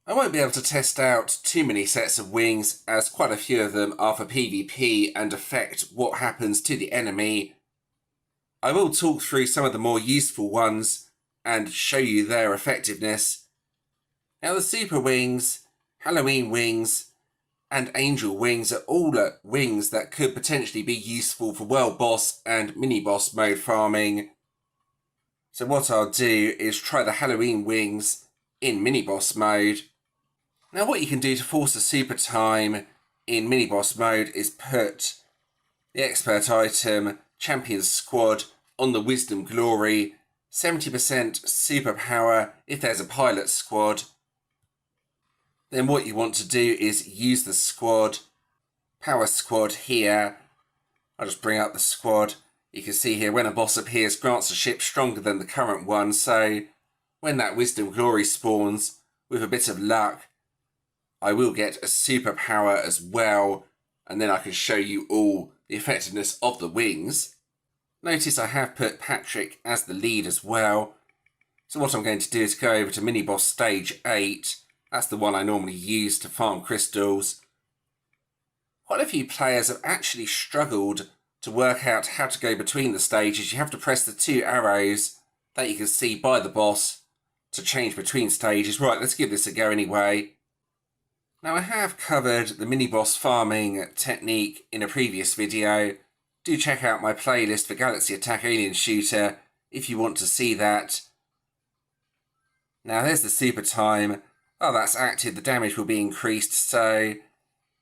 I won't be able to test out too many sets of wings, as quite a few of them are for PvP and affect what happens to the enemy. I will talk through some of the more useful ones and show you their effectiveness. Now the Super Wings, Halloween Wings, and Angel Wings are all wings that could potentially be useful for World Boss and Mini Boss mode farming. So what I'll do is try the Halloween Wings in Mini Boss mode. Now what you can do to force a super time in Mini Boss mode is put the expert item Champion's Squad on the Wisdom Glory, 70% superpower if there's a pilot squad. Then what you want to do is use the squad, power squad here. I'll just bring up the squad. You can see here when a boss appears, grants a ship stronger than the current one. So when that Wisdom Glory spawns, with a bit of luck, I will get a superpower as well. And then I can show you all the effectiveness of the wings. Notice I have put Patrick as the lead as well. So what I'm going to do is go over to Mini Boss Stage 8. That's the one I normally use to farm crystals. Quite a few players have actually struggled to work out how to go between the stages. You have to press the two arrows that you can see by the boss to change between stages. Right, let's give this a go anyway. Now I have covered the mini boss farming technique in a previous video. Do check out my playlist for Galaxy Attack Alien Shooter if you want to see that. Now there's the super time. Oh, that's active. The damage will be increased, so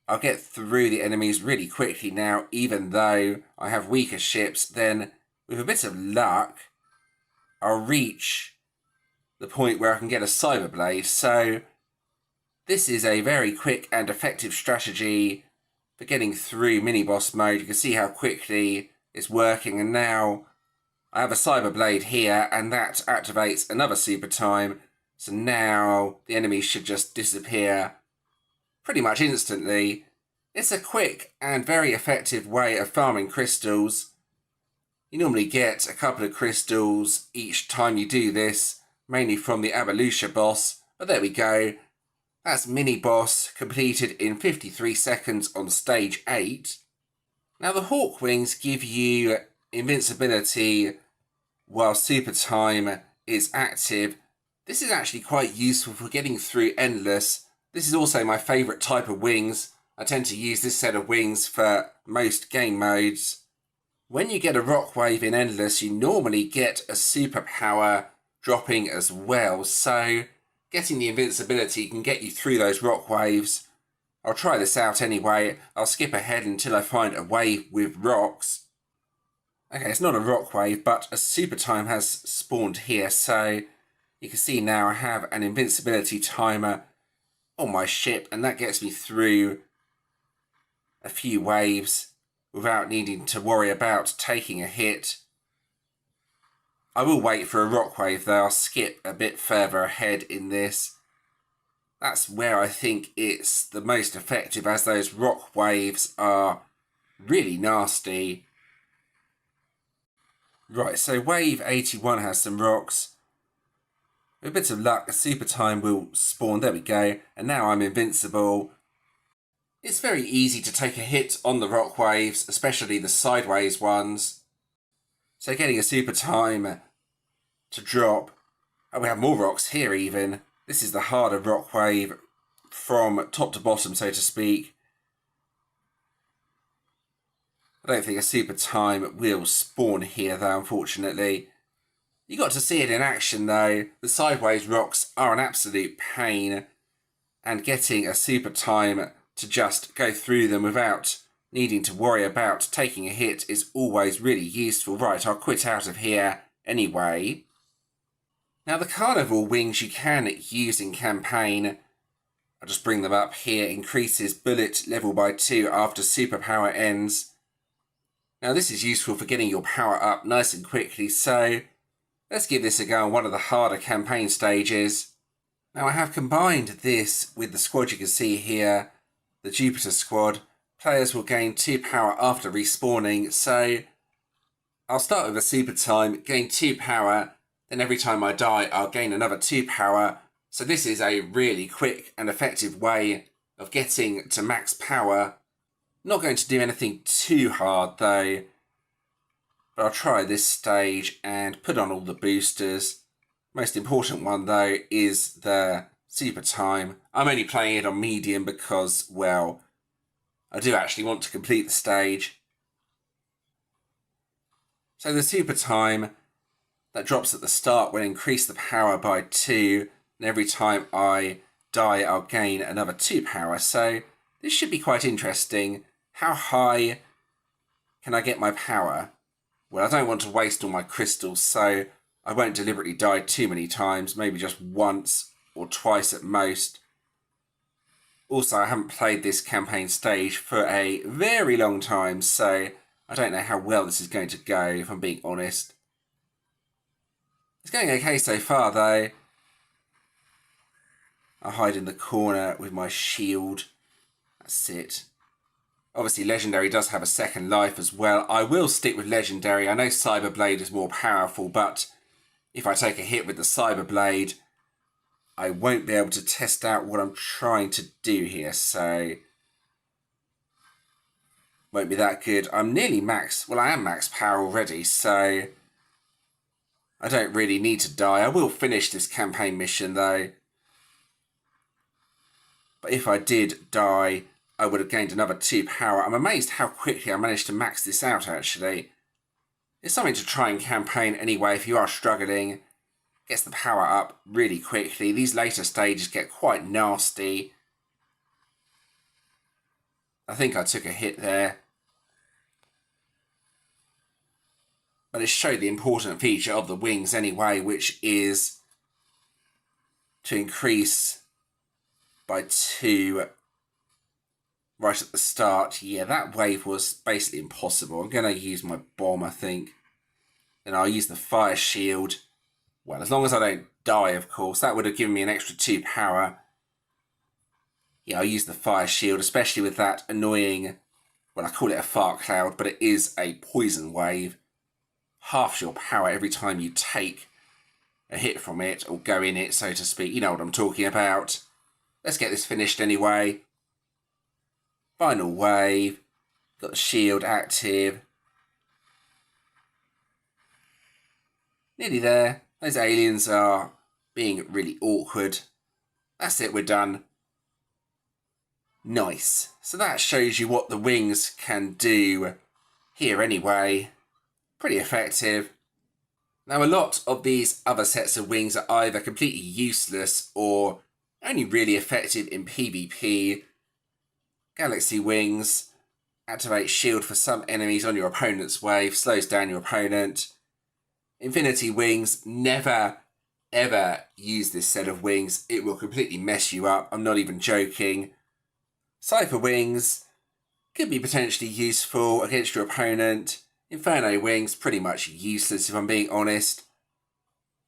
I'll get through the enemies really quickly now, even though I have weaker ships. Then, with a bit of luck, I'll reach the point where I can get a Cyber Blade. So this is a very quick and effective strategy for getting through mini-boss mode. You can see how quickly it's working, and now I have a Cyber Blade here, and that activates another super time. So now the enemies should just disappear pretty much instantly. It's a quick and very effective way of farming crystals. You normally get a couple of crystals each time you do this, mainly from the Abelusha boss. But there we go. That's mini boss completed in 53 seconds on stage 8. Now the Hawk Wings give you invincibility while super time is active. This is actually quite useful for getting through Endless. This is also my favourite type of wings. I tend to use this set of wings for most game modes. When you get a rock wave in Endless, you normally get a superpower dropping as well. So getting the invincibility can get you through those rock waves. I'll try this out anyway. I'll skip ahead until I find a wave with rocks. Okay, it's not a rock wave, but a super time has spawned here. So you can see now I have an invincibility timer on my ship, and that gets me through a few waves without needing to worry about taking a hit. I will wait for a rock wave though. I'll skip a bit further ahead in this. That's where I think it's the most effective, as those rock waves are really nasty. Right, so wave 81 has some rocks. With a bit of luck, a super time will spawn. There we go. And now I'm invincible. It's very easy to take a hit on the rock waves, especially the sideways ones. So getting a super time to drop. Oh, we have more rocks here even. This is the harder rock wave from top to bottom, so to speak. I don't think a super time will spawn here though, unfortunately. You got to see it in action though. The sideways rocks are an absolute pain, and getting a super time to just go through them without needing to worry about taking a hit is always really useful. Right, I'll quit out of here anyway. Now the carnival wings you can use in campaign. I'll just bring them up here. Increases bullet level by 2 after superpower ends. Now this is useful for getting your power up nice and quickly, so let's give this a go on one of the harder campaign stages. Now I have combined this with the squad you can see here, the Jupiter squad. Players will gain 2 power after respawning, so I'll start with a super time, gain 2 power, then every time I die I'll gain another 2 power, So this is a really quick and effective way of getting to max power. Not going to do anything too hard though, but I'll try this stage and put on all the boosters. Most important one though is the super time. I'm only playing it on medium because, well, I do actually want to complete the stage. So the super time that drops at the start will increase the power by 2, and every time I die I'll gain another 2 power. So this should be quite interesting. How high can I get my power? Well, I don't want to waste all my crystals, so I won't deliberately die too many times, maybe just once or twice at most. Also, I haven't played this campaign stage for a very long time, so I don't know how well this is going to go, if I'm being honest. It's going okay so far, though. I hide in the corner with my shield. That's it. Obviously, Legendary does have a second life as well. I will stick with Legendary. I know Cyberblade is more powerful, but if I take a hit with the Cyberblade, I won't be able to test out what I'm trying to do here, so won't be that good. I'm nearly max. Well, I am max power already, so I don't really need to die. I will finish this campaign mission, though. But if I did die, I would have gained another 2 power. I'm amazed how quickly I managed to max this out, actually. It's something to try and campaign anyway if you are struggling. Gets the power up really quickly. These later stages get quite nasty. I think I took a hit there. But it showed the important feature of the wings anyway, which is to increase by 2 right at the start. Yeah, that wave was basically impossible. I'm going to use my bomb, I think. And I'll use the fire shield. Well, as long as I don't die, of course. That would have given me an extra 2 power. Yeah, I'll use the fire shield, especially with that annoying, well, I call it a fart cloud, but it is a poison wave. Halves your power every time you take a hit from it, or go in it, so to speak. You know what I'm talking about. Let's get this finished anyway. Final wave. Got the shield active. Nearly there. Those aliens are being really awkward. That's it, we're done. Nice. So that shows you what the wings can do here anyway. Pretty effective. Now, a lot of these other sets of wings are either completely useless or only really effective in PvP. Galaxy Wings. Activate shield for some enemies on your opponent's wave. Slows down your opponent. Infinity Wings. Never, ever use this set of wings. It will completely mess you up. I'm not even joking. Cypher Wings. Could be potentially useful against your opponent. Inferno Wings. Pretty much useless if I'm being honest.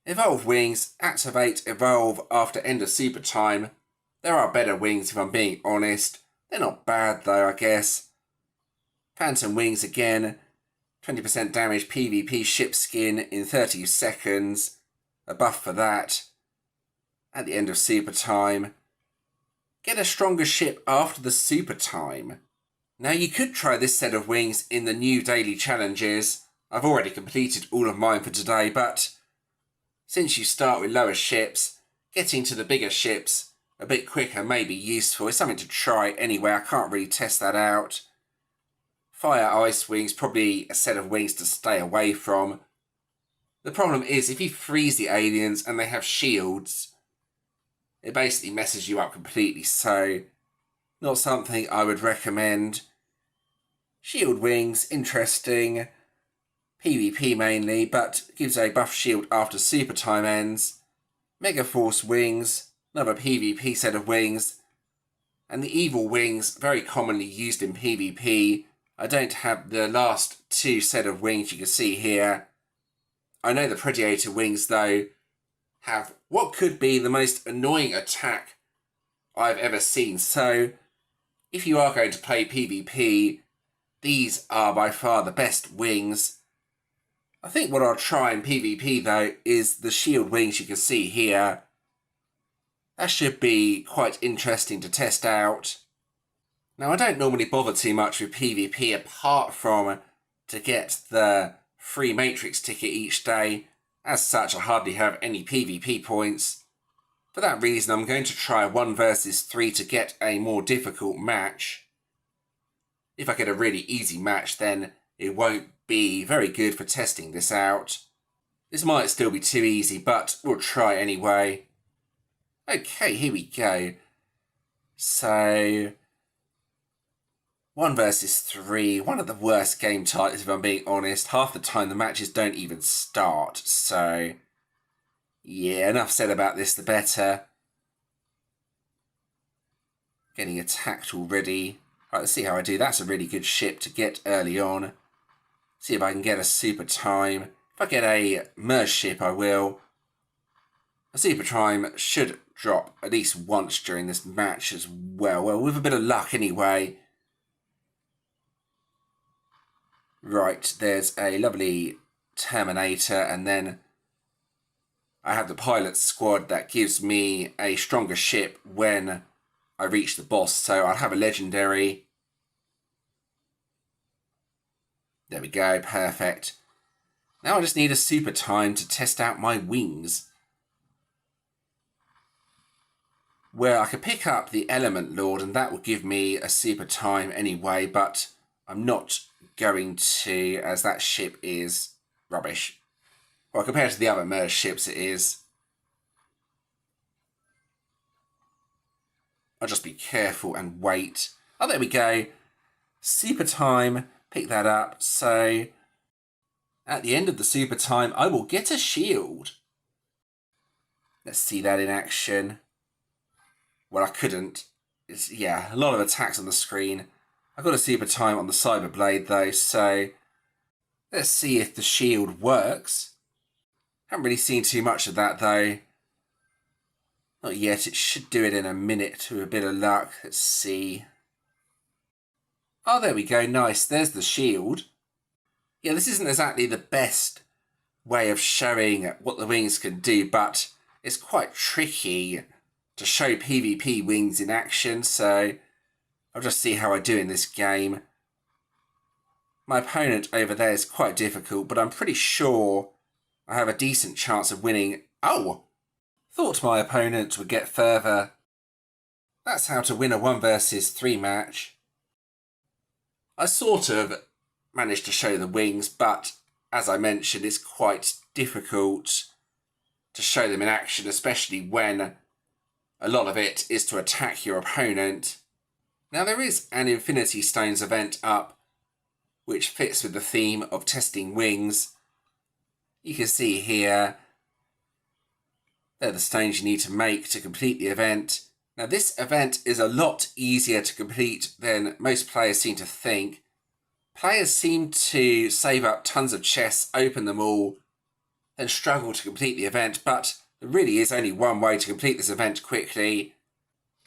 Evolve Wings. Activate Evolve after end of super time. There are better wings if I'm being honest. They're not bad though, I guess. Phantom Wings again. 20% damage PvP ship skin in 30 seconds. A buff for that. At the end of super time. Get a stronger ship after the super time. Now you could try this set of wings in the new daily challenges. I've already completed all of mine for today, but since you start with lower ships, getting to the bigger ships a bit quicker may be useful. It's something to try anyway. I can't really test that out. Fire Ice Wings, probably a set of wings to stay away from. The problem is if you freeze the aliens and they have shields, it basically messes you up completely, so not something I would recommend. Shield Wings, interesting. PvP mainly, but gives a buff shield after super time ends. Mega Force Wings, another PvP set of wings. And the Evil Wings, very commonly used in PvP. I don't have the last 2 set of wings you can see here. I know the Predator Wings, though, have what could be the most annoying attack I've ever seen. So, if you are going to play PvP, these are by far the best wings. I think what I'll try in PvP, though, is the shield wings you can see here. That should be quite interesting to test out. Now, I don't normally bother too much with PvP apart from to get the free Matrix ticket each day. As such, I hardly have any PvP points. For that reason, I'm going to try 1 versus 3 to get a more difficult match. If I get a really easy match, then it won't be very good for testing this out. This might still be too easy, but we'll try anyway. Okay, here we go. So, 1 versus 3, one of the worst game titles if I'm being honest. Half the time the matches don't even start, so yeah, enough said about this, the better. Getting attacked already. Right, let's see how I do. That's a really good ship to get early on. See if I can get a super time. If I get a merge ship, I will. A super time should drop at least once during this match as well. Well, with a bit of luck anyway. Right, there's a lovely Terminator, and then I have the pilot squad that gives me a stronger ship when I reach the boss. So I'll have a legendary. There we go, perfect. Now I just need a super time to test out my wings. Where I could pick up the Element Lord, and that will give me a super time anyway, but I'm not going to, as that ship is rubbish. Well, compared to the other merged ships, it is. I'll just be careful and wait. Oh, there we go. Super time. Pick that up. So, at the end of the super time, I will get a shield. Let's see that in action. Well, I couldn't. Yeah, a lot of attacks on the screen. I got a super time on the Cyberblade though, so let's see if the shield works. Haven't really seen too much of that though. Not yet. It should do it in a minute with a bit of luck. Let's see. Oh, there we go. Nice. There's the shield. Yeah, this isn't exactly the best way of showing what the wings can do, but it's quite tricky to show PvP wings in action, so I'll just see how I do in this game. My opponent over there is quite difficult, but I'm pretty sure I have a decent chance of winning. Oh! Thought my opponent would get further. That's how to win a 1 versus 3 match. I sort of managed to show the wings, but as I mentioned, it's quite difficult to show them in action, especially when a lot of it is to attack your opponent. Now there is an Infinity Stones event up, which fits with the theme of testing wings. You can see here, they're the stones you need to make to complete the event. Now this event is a lot easier to complete than most players seem to think. Players seem to save up tons of chests, open them all, then struggle to complete the event, but there really is only one way to complete this event quickly.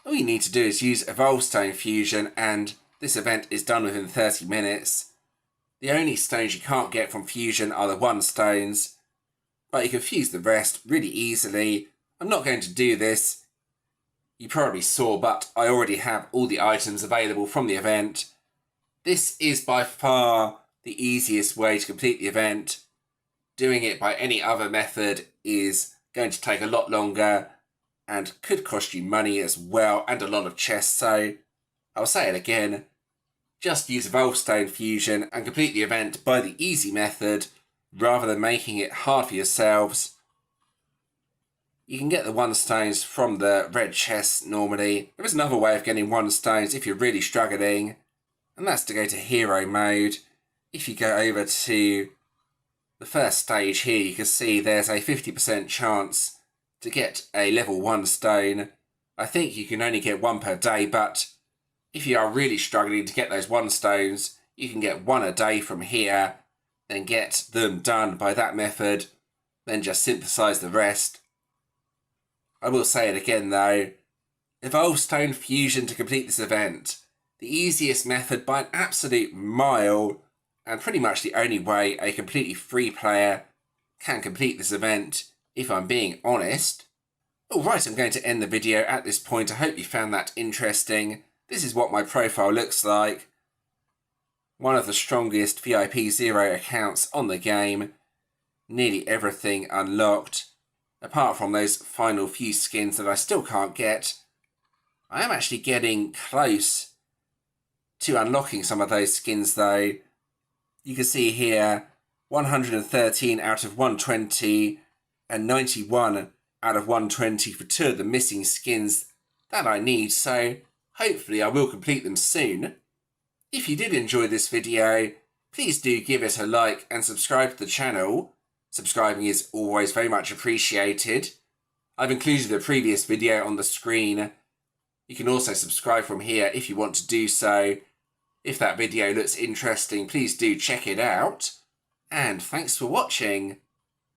All you need to do is use Evolve Stone Fusion, and this event is done within 30 minutes. The only stones you can't get from Fusion are the 1 stones, but you can fuse the rest really easily. I'm not going to do this. You probably saw, but I already have all the items available from the event. This is by far the easiest way to complete the event. Doing it by any other method is going to take a lot longer and could cost you money as well, and a lot of chests, so I'll say it again. Just use Evolve Stone Fusion and complete the event by the easy method, rather than making it hard for yourselves. You can get the 1 stones from the red chest normally. There is another way of getting 1 stones if you're really struggling, and that's to go to hero mode. If you go over to the first stage here, you can see there's a 50% chance to get a level 1 stone. I think you can only get 1 per day, but if you are really struggling to get those 1 stones, you can get 1 a day from here, then get them done by that method, then just synthesize the rest. I will say it again though, Evolve Stone Fusion to complete this event. The easiest method by an absolute mile, and pretty much the only way a completely free player can complete this event, if I'm being honest. Alright, I'm going to end the video at this point. I hope you found that interesting. This is what my profile looks like. One of the strongest VIP 0 accounts on the game. Nearly everything unlocked, apart from those final few skins that I still can't get. I am actually getting close to unlocking some of those skins though. You can see here 113 out of 120 and 91 out of 120 for 2 of the missing skins that I need, so hopefully I will complete them soon. If you did enjoy this video, please do give it a like and subscribe to the channel. Subscribing is always very much appreciated. I've included a previous video on the screen. You can also subscribe from here if you want to do so. If that video looks interesting, please do check it out. And thanks for watching.